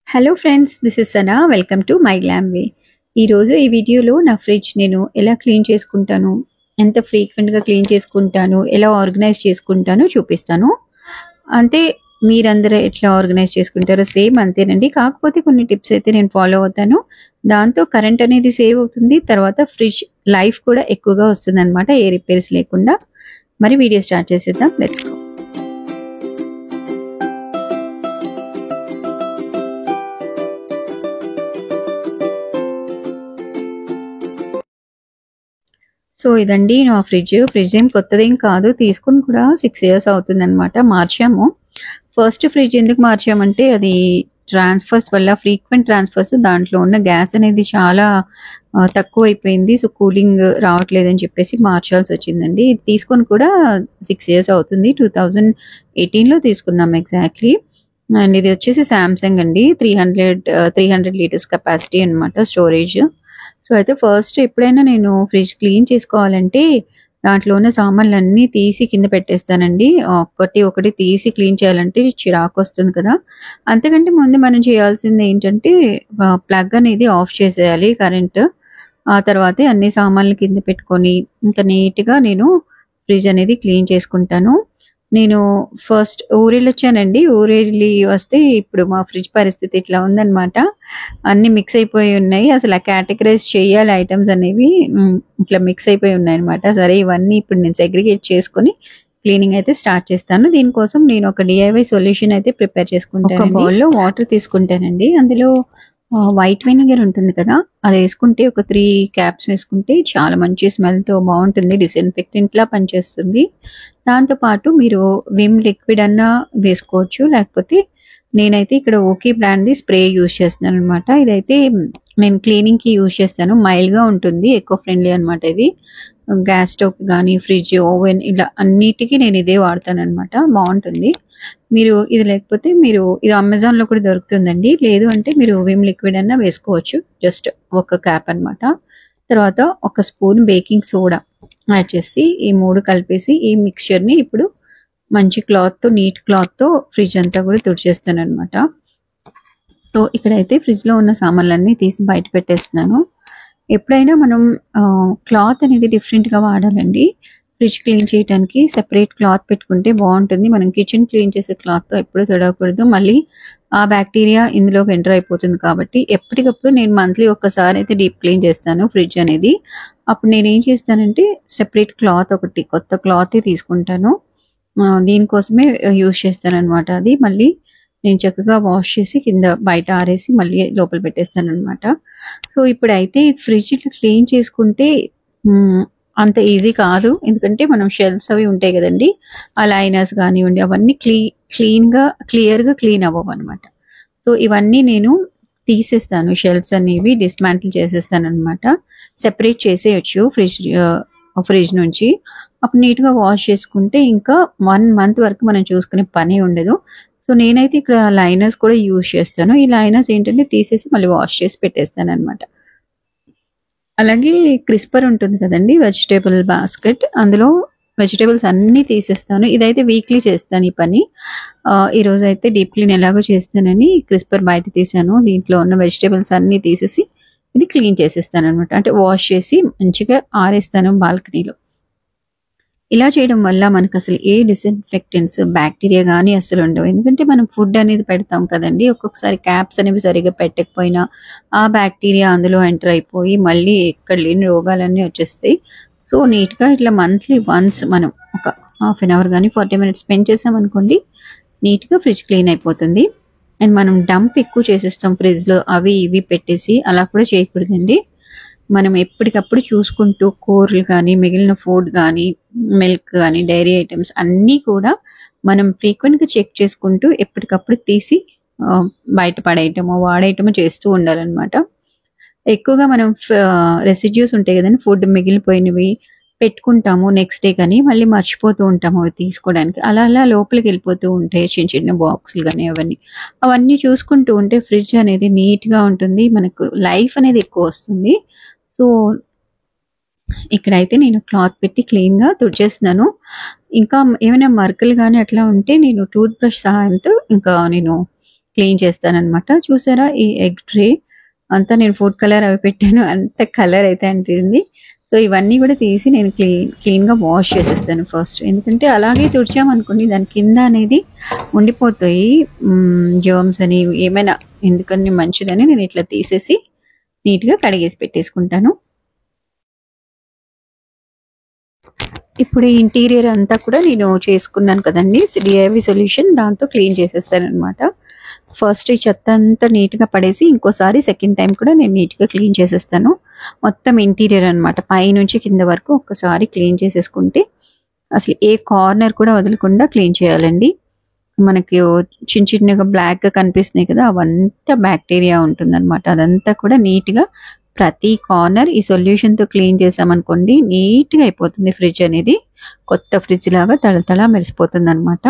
Hello friends, this is Sana. Welcome to my glam way. ఈరోజు ఈ వీడియోలో నా ఫ్రిడ్జ్ నేను ఎలా క్లీన్ చేసుకుంటాను, ఎంత ఫ్రీక్వెంట్గా క్లీన్ చేసుకుంటాను, ఎలా ఆర్గనైజ్ చేసుకుంటానో చూపిస్తాను. అంటే మీరందరూ ఎట్లా ఆర్గనైజ్ చేసుకుంటారో సేమ్ అంతేనండి. కాకపోతే కొన్ని టిప్స్ అయితే నేను ఫాలో అవుతాను. దాంతో కరెంట్ అనేది సేవ్ అవుతుంది. తర్వాత ఫ్రిడ్జ్ లైఫ్ కూడా ఎక్కువగా వస్తుంది అనమాట, ఏ రిపేర్స్ లేకుండా. మరి వీడియో స్టార్ట్ చేసేద్దాం. Let's go. సో ఇదండి నా ఫ్రిడ్జ్ ఏం కొత్తదేం కాదు, తీసుకుని కూడా 6 years అవుతుందన్నమాట. మార్చాము. ఫస్ట్ ఫ్రిడ్జ్ ఎందుకు మార్చామంటే అది ట్రాన్స్ఫర్స్ వల్ల, ఫ్రీక్వెంట్ ట్రాన్స్ఫర్స్, దాంట్లో ఉన్న గ్యాస్ అనేది చాలా తక్కువ అయిపోయింది. సో కూలింగ్ రావట్లేదని చెప్పేసి మార్చాల్సి వచ్చిందండి. ఇది తీసుకొని కూడా 6 years అవుతుంది. 2018లో తీసుకున్నాం ఎగ్జాక్ట్లీ. అండ్ ఇది వచ్చేసి శాంసంగ్ అండి. 300 లీటర్స్ కెపాసిటీ అనమాట స్టోరేజ్. సో అయితే ఫస్ట్ ఎప్పుడైనా నేను ఫ్రిడ్జ్ క్లీన్ చేసుకోవాలంటే దాంట్లో ఉన్న సామాన్లన్నీ తీసి కింద పెట్టేస్తానండి. ఒకటి తీసి క్లీన్ చేయాలంటే చిరాకు వస్తుంది కదా. అంతకంటే ముందు మనం చేయాల్సింది ఏంటంటే ప్లగ్ అనేది ఆఫ్ చేసేయాలి కరెంట్. ఆ తర్వాతే అన్ని సామాన్లు కింద పెట్టుకొని ఇంకా నీట్గా నేను ఫ్రిడ్జ్ అనేది క్లీన్ చేసుకుంటాను. నేను ఫస్ట్ ఊరెళ్ళొచ్చానండి. ఊరెళ్ళి వస్తే ఇప్పుడు మా ఫ్రిడ్జ్ పరిస్థితి ఇట్లా ఉందనమాట. అన్నీ మిక్స్ అయిపోయి ఉన్నాయి. అసలు కేటగరైజ్ చేయాలి ఐటమ్స్ అనేవి. ఇట్లా మిక్స్ అయిపోయి ఉన్నాయన్నమాట. సరే ఇవన్నీ ఇప్పుడు నేను సెగ్రిగేట్ చేసుకొని క్లీనింగ్ అయితే స్టార్ట్ చేస్తాను. దీనికోసం నేను ఒక డిఐవై సొల్యూషన్ అయితే ప్రిపేర్ చేసుకుంటాను. ఒక బౌల్లో వాటర్ తీసుకుంటానండి. అందులో వైట్ వెనిగర్ ఉంటుంది కదా, అది వేసుకుంటే ఒక 3 క్యాప్స్ వేసుకుంటే చాలా మంచి స్మెల్తో బాగుంటుంది. డిస్ఇన్ఫెక్టెంట్ లా పనిచేస్తుంది. దాంతోపాటు మీరు విమ్ లిక్విడ్ అన్నా వేసుకోవచ్చు, లేకపోతే నేనైతే ఇక్కడ ఓకే బ్రాండ్ది స్ప్రే యూజ్ చేస్తున్నాను అనమాట. ఇదైతే నేను క్లీనింగ్కి యూజ్ చేస్తాను. మైల్డ్గా ఉంటుంది, ఎక్కువ ఫ్రెండ్లీ అనమాట. ఇది గ్యాస్ స్టవ్ కానీ ఫ్రిడ్జ్, ఓవెన్ ఇలా అన్నిటికీ నేను ఇదే వాడతాను అనమాట. బాగుంటుంది. మీరు ఇది లేకపోతే మీరు ఇది అమెజాన్లో కూడా దొరుకుతుందండి. లేదు అంటే మీరు విమ్ లిక్విడ్ అన్నా వేసుకోవచ్చు. జస్ట్ ఒక క్యాప్ అనమాట. తర్వాత ఒక స్పూన్ బేకింగ్ సోడా యాడ్ చేసి ఈ 3 కలిపేసి ఈ మిక్చర్ని ఇప్పుడు మంచి క్లాత్తో, నీట్ క్లాత్తో ఫ్రిడ్జ్ అంతా కూడా తుడిచేస్తాను అనమాట. సో ఇక్కడైతే ఫ్రిడ్జ్లో ఉన్న సామాన్లన్నీ తీసి బయట పెట్టేస్తున్నాను. ఎప్పుడైనా మనం క్లాత్ అనేది డిఫరెంట్గా వాడాలండి. ఫ్రిడ్జ్ క్లీన్ చేయడానికి సెపరేట్ క్లాత్ పెట్టుకుంటే బాగుంటుంది. మనం కిచెన్ క్లీన్ చేసే క్లాత్తో ఎప్పుడు తొడగకూడదు. మళ్ళీ ఆ బ్యాక్టీరియా ఇందులోకి ఎంటర్ అయిపోతుంది. కాబట్టి ఎప్పటికప్పుడు నేను మంత్లీ ఒక్కసారి అయితే డీప్ క్లీన్ చేస్తాను ఫ్రిడ్జ్ అనేది. అప్పుడు నేను ఏం చేస్తానంటే సెపరేట్ క్లాత్, ఒకటి కొత్త క్లాత్ తీసుకుంటాను. దీనికోసమే యూజ్ చేస్తాను అనమాట. అది మళ్ళీ నేను చక్కగా వాష్ చేసి కింద బయట ఆరేసి మళ్ళీ లోపల పెట్టేస్తాను అనమాట. సో ఇప్పుడైతే ఫ్రిడ్జ్ ఇట్లా క్లీన్ చేసుకుంటే అంత ఈజీ కాదు. ఎందుకంటే మనం షెల్ఫ్స్ అవి ఉంటాయి కదండి, ఆ లైనర్స్ కానివ్వండి, అవన్నీ క్లియర్గా క్లీన్ అవ్వవు అనమాట. సో ఇవన్నీ నేను తీసేస్తాను. షెల్ఫ్స్ అనేవి డిస్మాంటిల్ చేసేస్తాను అనమాట. సెపరేట్ చేసేయచ్చు ఫ్రిడ్జ్ నుంచి. అప్పుడు నీట్గా వాష్ చేసుకుంటే ఇంకా 1 month వరకు మనం చూసుకునే పని ఉండదు. సో నేనైతే ఇక్కడ లైనర్స్ కూడా యూజ్ చేస్తాను. ఈ లైనర్స్ ఏంటంటే తీసేసి మళ్ళీ వాష్ చేసి పెట్టేస్తాను అనమాట. అలాగే క్రిస్పర్ ఉంటుంది కదండి, వెజిటేబుల్ బాస్కెట్, అందులో వెజిటేబుల్స్ అన్నీ తీసేస్తాను. ఇదైతే వీక్లీ చేస్తాను ఈ పని. ఈరోజు అయితే డీప్ క్లీన్ ఎలాగో చేస్తానని క్రిస్పర్ బయట తీసాను. దీంట్లో ఉన్న వెజిటేబుల్స్ అన్నీ తీసేసి ఇది క్లీన్ చేసేస్తాను అనమాట. అంటే వాష్ చేసి మంచిగా ఆరేస్తాను బాల్కనీలో. ఇలా చేయడం వల్ల మనకు అసలు ఏ డిస్ఇన్ఫెక్టెంట్స్, బ్యాక్టీరియా కానీ అసలు ఉండవు. ఎందుకంటే మనం ఫుడ్ అనేది పెడతాం కదండి, ఒక్కొక్కసారి క్యాప్స్ అనేవి సరిగా పెట్టకపోయినా ఆ బ్యాక్టీరియా అందులో ఎంటర్ అయిపోయి మళ్ళీ ఎక్కడ లేని రోగాలన్నీ వచ్చేస్తాయి. సో నీట్గా ఇట్లా మంత్లీ వన్స్ మనం ఒక 1/2 hour కానీ 40 minutes స్పెండ్ చేసామనుకోండి, నీట్గా ఫ్రిడ్జ్ క్లీన్ అయిపోతుంది. అండ్ మనం డంప్ ఎక్కువ చేసేస్తాం ఫ్రిడ్జ్లో, అవి ఇవి పెట్టేసి. అలా కూడా చేయకూడదండి. మనం ఎప్పటికప్పుడు చూసుకుంటూ కూరలు కానీ, మిగిలిన ఫుడ్ కానీ, మిల్క్ కానీ, డైరీ ఐటమ్స్ అన్నీ కూడా మనం ఫ్రీక్వెంట్గా చెక్ చేసుకుంటూ ఎప్పటికప్పుడు తీసి బయట పడేయటమో వాడేయటమో చేస్తూ ఉండాలన్నమాట. ఎక్కువగా మనం రెసిడ్యూస్ ఉంటాయి కదండి, ఫుడ్ మిగిలిపోయినవి పెట్టుకుంటాము నెక్స్ట్ డే, కానీ మళ్ళీ మర్చిపోతూ ఉంటాము అవి తీసుకోవడానికి. అలా అలా లోపలికి వెళ్ళిపోతూ ఉంటాయి చిన్న చిన్న బాక్సులు కానీ అవన్నీ చూసుకుంటూ ఉంటే ఫ్రిడ్జ్ అనేది నీట్గా ఉంటుంది. మనకు లైఫ్ అనేది ఎక్కువ వస్తుంది. సో ఇక్కడైతే నేను క్లాత్ పెట్టి క్లీన్గా తుడిచేస్తున్నాను. ఇంకా ఏమైనా మరకలు కానీ అట్లా ఉంటే నేను టూత్ బ్రష్ సహాయంతో ఇంకా నేను క్లీన్ చేస్తానన్నమాట. చూసారా ఈ ఎగ్ ట్రే అంతా నేను ఫుడ్ కలర్ అవి పెట్టాను. అంత కలర్ అయితే అంటింది. సో ఇవన్నీ కూడా తీసి నేను క్లీన్‌గా వాష్ చేసేస్తాను ఫస్ట్. ఎందుకంటే అలాగే తుడిచామనుకోండి దాని కింద అనేది ఉండిపోతాయి. జర్మ్స్ అని ఏమైనా ఎందుకని మంచిదని నేను ఇట్లా తీసేసి నీట్‌గా కడిగేసి పెట్టేసుకుంటాను. ఇప్పుడు ఈ ఇంటీరియర్ అంతా కూడా నేను చేసుకున్నాను కదండీ DIY సొల్యూషన్. దాంతో క్లీన్ చేసేస్తానన్నమాట. ఫస్ట్ ఈ చెత్త అంతా నీట్‌గా పడేసి ఇంకోసారి సెకండ్ టైం కూడా నేను నీట్‌గా క్లీన్ చేసేస్తాను. మొత్తం ఇంటీరియర్ అన్నమాట. పైనుంచి కింద వరకు ఒక్కసారి క్లీన్ చేసేసుకుంటే అసలు ఏ కార్నర్ కూడా వదలకుండా క్లీన్ చేయాలండి. మనకి చిన్నగా బ్లాక్‌గా కనిపిస్తున్నాయి కదా! అవంతా బ్యాక్టీరియా ఉంటుందన్నమాట. అదంతా కూడా నీట్‌గా ప్రతి కార్నర్ ఈ సొల్యూషన్‌తో క్లీన్ చేసామనుకోండి నీట్‌గా అయిపోతుంది ఫ్రిడ్జ్ అనేది. కొత్త ఫ్రిడ్జ్ లాగా తళతళ మెరిసిపోతుందన్నమాట.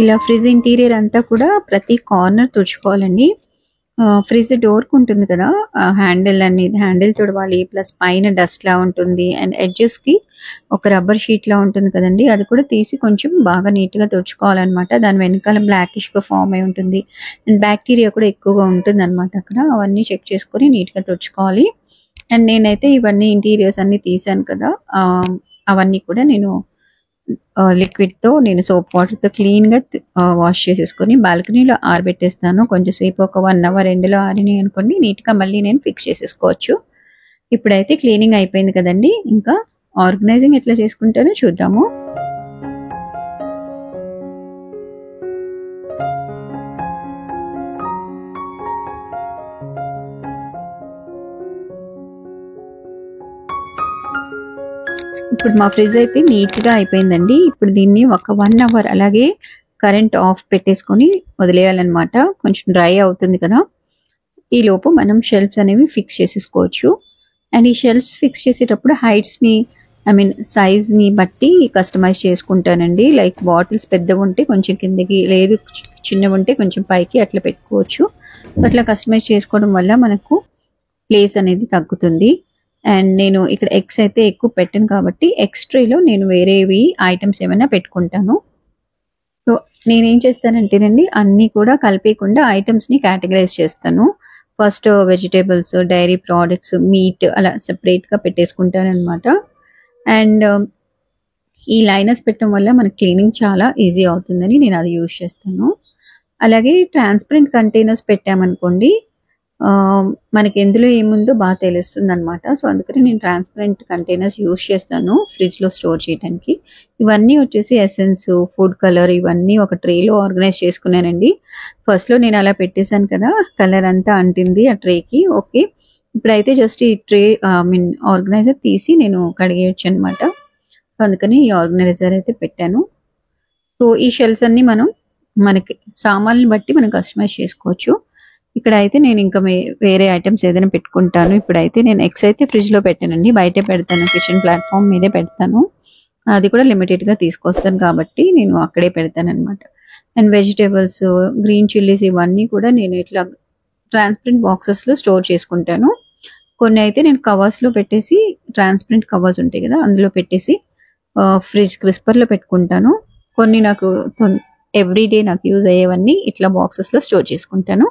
ఇలా ఫ్రిడ్జ్ ఇంటీరియర్ అంతా కూడా ప్రతి కార్నర్ తుడుచుకోవాలండి. ఫ్రిడ్జ్ డోర్‌కి ఉంటుంది కదా! హ్యాండిల్ తుడవాలి. ప్లస్ పైన డస్ట్‌లా ఉంటుంది. అండ్ ఎడ్జెస్‌కి ఒక రబ్బర్ షీట్‌లా ఉంటుంది కదండీ! అది కూడా తీసి కొంచెం బాగా నీట్‌గా తుడుచుకోవాలన్నమాట. దాని వెనకాల బ్లాకిష్‌గా ఫార్మ్ అయి ఉంటుంది. అండ్ బ్యాక్టీరియా కూడా ఎక్కువగా ఉంటుందన్నమాట అక్కడ. అవన్నీ చెక్ చేసుకొని నీట్‌గా తుడుచుకోవాలి. అండ్ నేనైతే ఇవన్నీ ఇంటీరియర్స్ అన్నీ తీసాను కదా! అవన్నీ కూడా నేను లిక్విడ్‌తో నేను సోప్ వాటర్‌తో క్లీన్‌గా వాష్ చేసేసుకొని బాల్కనీలో ఆరబెట్టేస్తాను. కొంచెం సేపు ఒక 1 అవర్ ఎండలో ఆరినాయి అనుకోండి నీట్‌గా మళ్ళీ నేను ఫిక్స్ చేసేసుకోవచ్చు. ఇప్పుడైతే క్లీనింగ్ అయిపోయింది కదండీ! ఇంకా ఆర్గనైజింగ్ ఎట్లా చేసుకుంటానో చూద్దాము. ఇప్పుడు మా ఫ్రిడ్జ్ అయితే నీట్‌గా అయిపోయిందండి. ఇప్పుడు దీన్ని ఒక 1 అవర్ అలాగే కరెంట్ ఆఫ్ పెట్టేసుకొని వదిలేయాలన్నమాట. కొంచెం డ్రై అవుతుంది కదా! ఈలోపు మనం షెల్ఫ్స్ అనేవి ఫిక్స్ చేసేసుకోవచ్చు. అండ్ ఈ షెల్ఫ్స్ ఫిక్స్ చేసేటప్పుడు సైజ్‌ని బట్టి కస్టమైజ్ చేసుకుంటానండి. లైక్ బాటిల్స్ పెద్దవుంటే కొంచెం కిందకి, లేదు చిన్నవుంటే కొంచెం పైకి అట్లా పెట్టుకోవచ్చు. అట్లా కస్టమైజ్ చేసుకోవడం వల్ల మనకు ప్లేస్ అనేది తగ్గుతుంది. అండ్ నేను ఇక్కడ ఎగ్స్ అయితే ఎక్కువ పెట్టను కాబట్టి ఎగ్స్ ట్రేలో నేను వేరేవి ఐటమ్స్ ఏమైనా పెట్టుకుంటాను. సో నేనేం చేస్తానంటేనండి అన్నీ కూడా కలిపేయకుండా ఐటమ్స్‌ని కేటగరైజ్ చేస్తాను. First vegetables, dairy products, meat అలా సెపరేట్‌గా పెట్టేసుకుంటానన్నమాట. అండ్ ఈ లైనర్స్ పెట్టడం వల్ల మనకి క్లీనింగ్ చాలా ఈజీ అవుతుందని నేను అది యూజ్ చేస్తాను. అలాగే ట్రాన్స్పరెంట్ కంటైనర్స్ పెట్టామనుకోండి మనకి ఎందులో ఏముందో బాగా తెలుస్తుందన్నమాట. సో అందుకని నేను ట్రాన్స్పరెంట్ కంటైనర్స్ యూజ్ చేస్తాను ఫ్రిడ్జ్‌లో స్టోర్ చేయడానికి. ఇవన్నీ వచ్చేసి ఎసెన్స్, ఫుడ్ కలర్ ఇవన్నీ ఒక ట్రేలో ఆర్గనైజ్ చేసుకున్నానండి. ఫస్ట్‌లో నేను అలా పెట్టేసాను కదా! కలర్ అంతా అంటింది ఆ ట్రేకి. ఓకే. ఇప్పుడైతే జస్ట్ ఈ ట్రే ఆర్గనైజర్ తీసి నేను కడిగేయొచ్చనమాట. అందుకని ఈ ఆర్గనైజర్ అయితే పెట్టాను. సో ఈ షెల్ఫ్స్ అన్నీ మనకి సామాన్లని బట్టి మనం కస్టమైజ్ చేసుకోవచ్చు. ఇక్కడైతే నేను ఇంకా వేరే ఐటమ్స్ ఏదైనా పెట్టుకుంటాను. ఇప్పుడైతే నేను ఎగ్స్ అయితే ఫ్రిడ్జ్‌లో పెట్టానండి. బయటే పెడతాను. కిచెన్ ప్లాట్‌ఫామ్ మీదే పెడతాను. అది కూడా లిమిటెడ్‌గా తీసుకొస్తాను కాబట్టి నేను అక్కడే పెడతానన్నమాట. అండ్ వెజిటబుల్స్, గ్రీన్ చిల్లీస్ ఇవన్నీ కూడా నేను ఇట్లా ట్రాన్స్పరెంట్ బాక్సెస్‌లో స్టోర్ చేసుకుంటాను. కొన్ని అయితే నేను కవర్స్‌లో పెట్టేసి ట్రాన్స్పరెంట్ కవర్స్ ఉంటాయి కదా! అందులో పెట్టేసి ఫ్రిడ్జ్ క్రిస్పర్‌లో పెట్టుకుంటాను. కొన్ని నాకు ఎవ్రీడే నాకు యూజ్ అయ్యేవన్నీ ఇట్లా బాక్సెస్‌లో స్టోర్ చేసుకుంటాను.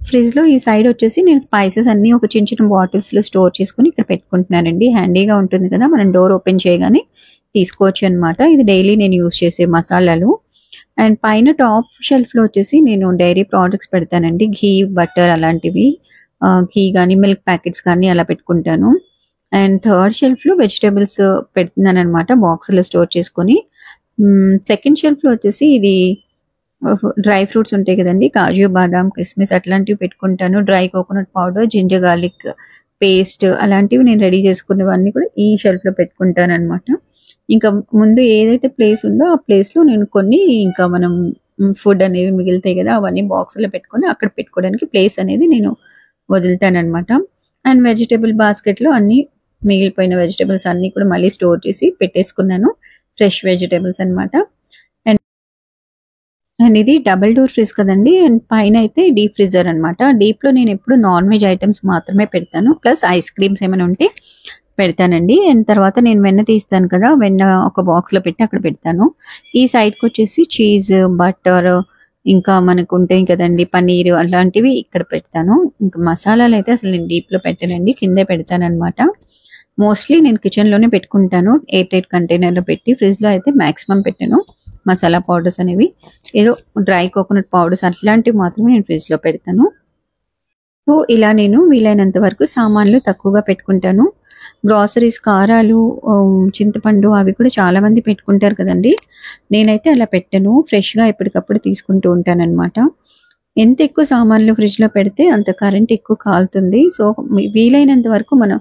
ఫ్రిడ్జ్‌లో ఈ సైడ్ వచ్చేసి నేను స్పైసెస్ అన్నీ ఒక చిన్న బాటిల్స్‌లో స్టోర్ చేసుకొని ఇక్కడ పెట్టుకుంటున్నానండి. హ్యాండీగా ఉంటుంది కదా! మనం డోర్ ఓపెన్ చేయగానే తీసుకోవచ్చు అనమాట. ఇది డైలీ నేను యూజ్ చేసే మసాలాలు. అండ్ పైన టాప్ షెల్ఫ్‌లో వచ్చేసి నేను డైరీ ప్రొడక్ట్స్ పెడతానండి. ఘీ, బటర్ అలాంటివి. ఘీ గానీ, మిల్క్ ప్యాకెట్స్ కానీ అలా పెట్టుకుంటాను. అండ్ థర్డ్ షెల్ఫ్‌లో వెజిటబుల్స్ పెడుతున్నాననమాట బాక్స్‌లో స్టోర్ చేసుకొని. సెకండ్ షెల్ఫ్‌లో వచ్చేసి ఇది డ్రై ఫ్రూట్స్ ఉంటాయి కదండీ! కాజు, బాదాం, కిస్మిస్ అట్లాంటివి పెట్టుకుంటాను. Dry coconut powder, ginger garlic paste అలాంటివి నేను రెడీ చేసుకునేవన్నీ కూడా ఈ షెల్ఫ్లో పెట్టుకుంటాను అనమాట. ఇంకా ముందు ఏదైతే ప్లేస్ ఉందో ఆ ప్లేస్లో నేను కొన్ని ఇంకా మనం ఫుడ్ అనేవి మిగులుతాయి కదా, అవన్నీ బాక్స్లో పెట్టుకొని అక్కడ పెట్టుకోవడానికి ప్లేస్ అనేది నేను వదులుతానమాట. అండ్ వెజిటేబుల్ బాస్కెట్లో అన్ని మిగిలిపోయిన వెజిటేబుల్స్ అన్నీ కూడా మళ్ళీ స్టోర్ చేసి పెట్టేసుకున్నాను, ఫ్రెష్ వెజిటేబుల్స్ అనమాట. అండ్ ఇది డబుల్ డోర్ ఫ్రిడ్జ్ కదండి. అండ్ పైన అయితే డీప్ ఫ్రీజర్ అనమాట. డీప్లో నేను ఎప్పుడు నాన్ వెజ్ ఐటమ్స్ మాత్రమే పెడతాను, ప్లస్ ఐస్ క్రీమ్స్ ఏమైనా ఉంటే పెడతానండి. అండ్ తర్వాత నేను వెన్న తీస్తాను కదా, వెన్న ఒక బాక్స్లో పెట్టి అక్కడ పెడతాను. ఈ సైడ్కి వచ్చేసి చీజ్, బటర్, ఇంకా మనకు ఉంటాయి కదండి పన్నీరు, అలాంటివి ఇక్కడ పెడతాను. ఇంకా మసాలాలు అయితే అసలు నేను డీప్లో పెట్టానండి, కిందే పెడతాను అనమాట. మోస్ట్లీ నేను కిచెన్లోనే పెట్టుకుంటాను, ఎయిర్ టైట్ కంటైనర్లో పెట్టి. ఫ్రిడ్జ్లో అయితే మ్యాక్సిమం పెట్టాను మసాలా పౌడర్స్ అనేవి. ఏదో డ్రై కోకోనట్ పౌడర్స్ అట్లాంటివి మాత్రమే నేను ఫ్రిడ్జ్లో పెడతాను. సో ఇలా నేను వీలైనంత వరకు సామాన్లు తక్కువగా పెట్టుకుంటాను. గ్రాసరీస్, కారాలు, చింతపండు అవి కూడా చాలామంది పెట్టుకుంటారు కదండి. నేనైతే అలా పెట్టను, ఫ్రెష్గా ఎప్పటికప్పుడు తీసుకుంటూ ఉంటానన్నమాట. ఎంత ఎక్కువ సామాన్లు ఫ్రిడ్జ్లో పెడితే అంత కరెంట్ ఎక్కువ కాలుతుంది. సో వీలైనంత వరకు మనం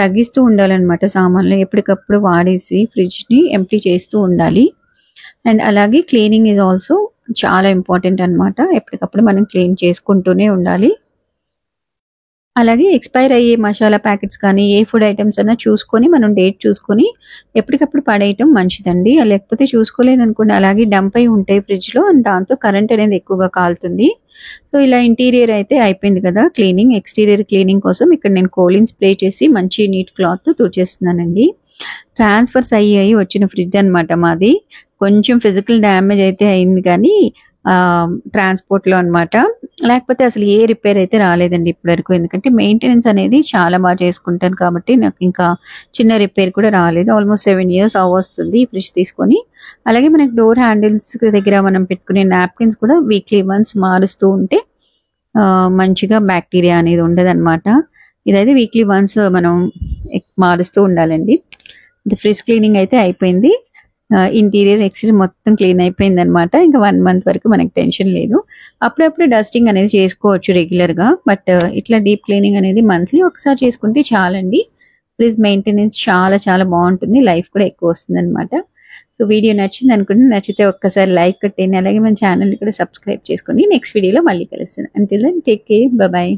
తగ్గిస్తూ ఉండాలన్నమాట. సామాన్లు ఎప్పటికప్పుడు వాడేసి ఫ్రిడ్జ్ని ఎంప్టీ చేస్తూ ఉండాలి. అండ్ అలాగే క్లీనింగ్ ఈజ్ ఆల్సో చాలా ఇంపార్టెంట్ అనమాట. ఎప్పటికప్పుడు మనం క్లీన్ చేసుకుంటూనే ఉండాలి. అలాగే ఎక్స్పైర్ అయ్యే మసాలా ప్యాకెట్స్ కానీ ఏ ఫుడ్ ఐటమ్స్ అయినా చూసుకొని మనం డేట్ చూసుకొని ఎప్పటికప్పుడు పడేయటం మంచిదండి. లేకపోతే చూసుకోలేదనుకోండి అలాగే డంప్ అయి ఉంటాయి ఫ్రిడ్జ్లో, దాంతో కరెంట్ అనేది ఎక్కువగా కాలుతుంది. సో ఇలా ఇంటీరియర్ అయితే అయిపోయింది కదా క్లీనింగ్. ఎక్స్టీరియర్ క్లీనింగ్ కోసం ఇక్కడ నేను కోలిన్ స్ప్రే చేసి మంచి నీట్ క్లాత్ తుడిచేస్తున్నానండి. ట్రాన్స్ఫర్స్ అయ్యి వచ్చిన ఫ్రిడ్జ్ అనమాట మాది. కొంచెం ఫిజికల్ డ్యామేజ్ అయితే అయింది కానీ ట్రాన్స్పోర్ట్లో అనమాట. లేకపోతే అసలు ఏ రిపేర్ అయితే రాలేదండి ఇప్పటివరకు. ఎందుకంటే మెయింటెనెన్స్ అనేది చాలా బాగా చేసుకుంటాను కాబట్టి నాకు ఇంకా చిన్న రిపేర్ కూడా రాలేదు. ఆల్మోస్ట్ 7 years వస్తుంది ఈ ఫ్రిడ్జ్ తీసుకొని. అలాగే మనకి డోర్ హ్యాండిల్స్ దగ్గర మనం పెట్టుకునే నాప్కిన్స్ కూడా వీక్లీ వన్స్ మారుస్తూ ఉంటే మంచిగా బ్యాక్టీరియా అనేది ఉండదన్నమాట. ఇదైతే వీక్లీ వన్స్ మనం మారుస్తూ ఉండాలండి. ఫ్రిడ్జ్ క్లీనింగ్ అయితే అయిపోయింది. ఇంటీరియర్ ఎక్స్టీరియర్ మొత్తం క్లీన్ అయిపోయింది అనమాట. ఇంకా 1 month వరకు మనకి టెన్షన్ లేదు. అప్పుడప్పుడు డస్టింగ్ అనేది చేసుకోవచ్చు రెగ్యులర్గా, బట్ ఇట్లా డీప్ క్లీనింగ్ అనేది మంత్లీ ఒకసారి చేసుకుంటే చాలండి. ఫ్రిడ్జ్ మెయింటెనెన్స్ చాలా చాలా బాగుంటుంది, లైఫ్ కూడా ఎక్కువ వస్తుంది అనమాట. సో వీడియో నచ్చింది అనుకుంటే, నచ్చితే ఒక్కసారి లైక్ కొట్టండి. అలాగే మన ఛానల్ని కూడా సబ్స్క్రైబ్ చేసుకొని నెక్స్ట్ వీడియోలో మళ్ళీ కలుస్తాను. Until then take care, bye.